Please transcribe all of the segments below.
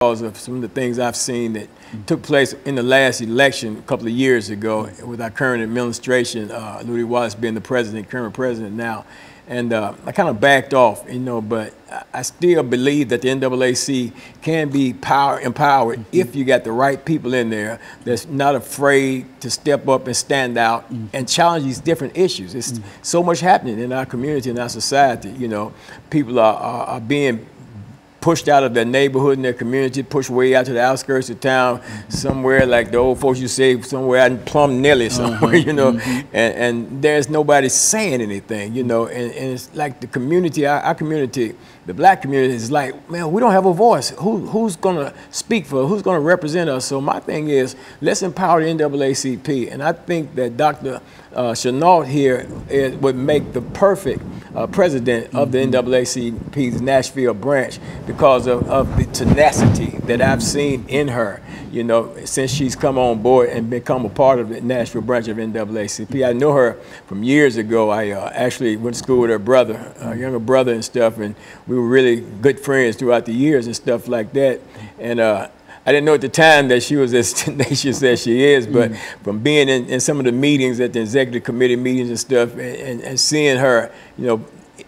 because of some of the things I've seen that took place in the last election a couple of years ago with our current administration, Louis Wallace being the president, current president now. And I kind of backed off, you know, but I still believe that the NAACP can be empowered if you got the right people in there that's not afraid to step up and stand out and challenge these different issues. It's so much happening in our community and our society, you know. People are being pushed out of their neighborhood and their community, pushed way out to the outskirts of town, somewhere like the old folks used to say, somewhere out in Plum Nelly somewhere, you know, and there's nobody saying anything, you know, and it's like the community, our community, the black community is like, man, we don't have a voice. Who's gonna speak for us? Who's gonna represent us? So my thing is, let's empower the NAACP, and I think that Dr. PShinault here would make the perfect president of the NAACP's Nashville branch because of the tenacity that I've seen in her, you know, since she's come on board and become a part of the Nashville branch of NAACP. I know her from years ago. I actually went to school with her brother, younger brother and stuff, and we were really good friends throughout the years and stuff like that. And I didn't know at the time that she was as tenacious as she is, but from being in some of the meetings at the executive committee meetings and stuff, and seeing her, you know,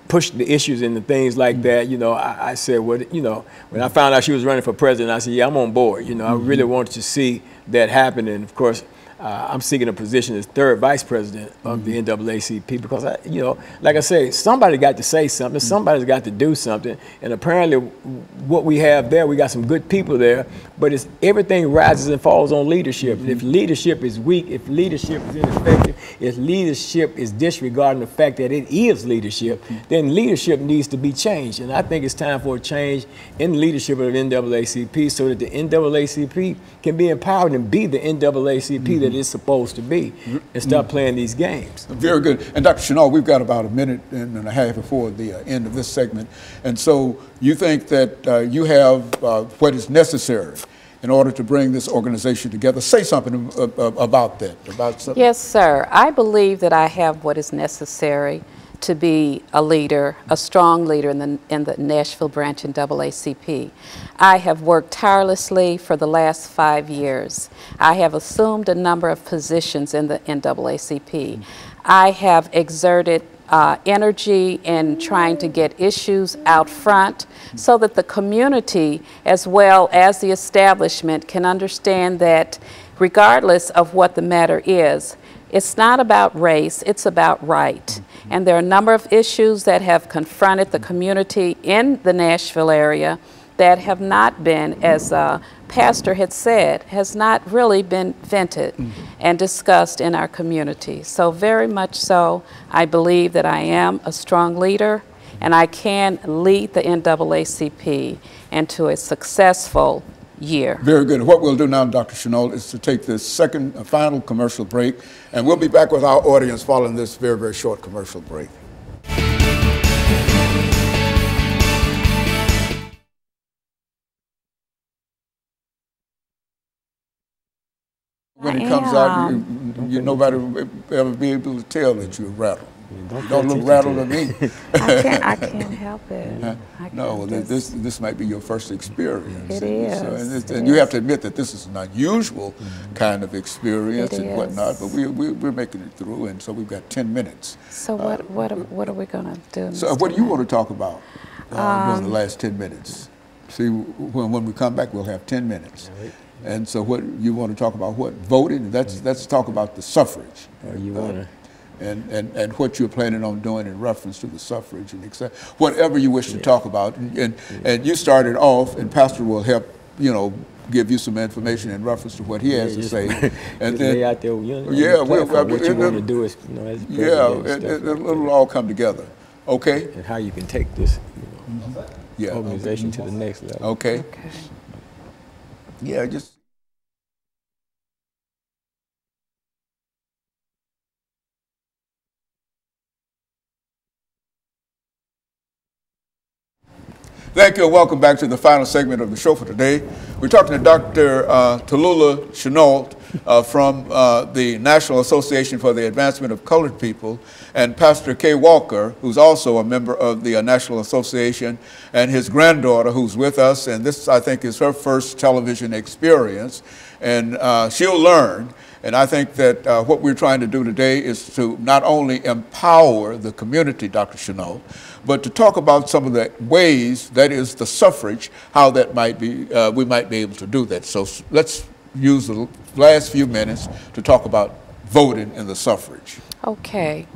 push the issues and the things like that, you know, I said, well, you know, when I found out she was running for president, I said, yeah, I'm on board. You know, I really wanted to see that happen, and of course, I'm seeking a position as third vice president of the NAACP because, you know, like I say, somebody got to say something, somebody's got to do something, and apparently what we have there, we got some good people there, but it's everything rises and falls on leadership. And if leadership is weak, if leadership is ineffective, if leadership is disregarding the fact that it is leadership, then leadership needs to be changed. And I think it's time for a change in the leadership of the NAACP so that the NAACP can be empowered and be the NAACP that it's supposed to be, and stop playing these games. Very good. And Dr. PShinault, we've got about a minute and a half before the end of this segment. And so you think that you have what is necessary in order to bring this organization together. Say something about that. Yes, sir. I believe that I have what is necessary to be a leader, a strong leader in the Nashville branch in NAACP. I have worked tirelessly for the last 5 years. I have assumed a number of positions in the NAACP. I have exerted energy in trying to get issues out front so that the community as well as the establishment can understand that regardless of what the matter is, it's not about race, it's about right. And there are a number of issues that have confronted the community in the Nashville area that have not been, as Pastor had said, has not really been vented and discussed in our community. So very much so, I believe that I am a strong leader and I can lead the NAACP into a successful year. Very good. What we'll do now, Dr. PShinault, is to take this second, final commercial break, and we'll be back with our audience following this very, very short commercial break. When it comes out, nobody will ever be able to tell that you're rattled. Don't look rattled to me. I can't help it. No, this might be your first experience. It is. And you have to admit that this is an unusual kind of experience and whatnot, but we're making it through, and so we've got 10 minutes. So what are we going to do? So what do you want to talk about in the last 10 minutes? See, when we come back, we'll have 10 minutes. Right. And so what you want to talk about? What? Voting? Let's talk about the suffrage. You want to? And what you're planning on doing in reference to the suffrage and etc. Whatever you wish to talk about. And you started off, and Pastor will help, you know, give you some information in reference to what he has to say. And then, out there, you know, yeah, what you want to do is, you know, as it'll all come together. Okay. And how you can take this, you know, organization to the next level. Okay. Yeah, just. Thank you and welcome back to the final segment of the show for today. We're talking to Dr. Tallulah PShinault from the National Association for the Advancement of Colored People, and Pastor KWalker, who's also a member of the National Association, and his granddaughter who's with us. And this, I think, is her first television experience, and she'll learn. And I think that what we're trying to do today is to not only empower the community, Dr. PShinault, but to talk about some of the ways, that is the suffrage, how that might be, we might be able to do that. So let's use the last few minutes to talk about voting in the suffrage. Okay.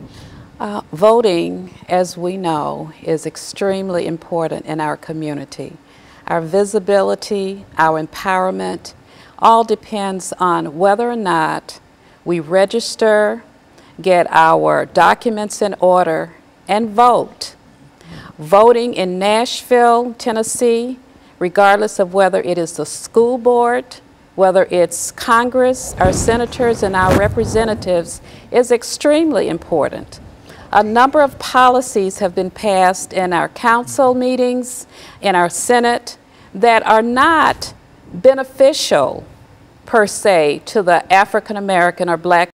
Voting, as we know, is extremely important in our community. Our visibility, our empowerment, all depends on whether or not we register, get our documents in order, and vote. Voting in Nashville, Tennessee, regardless of whether it is the school board, whether it's Congress, our senators, and our representatives, is extremely important. A number of policies have been passed in our council meetings, in our Senate, that are not beneficial per se to the African American or Black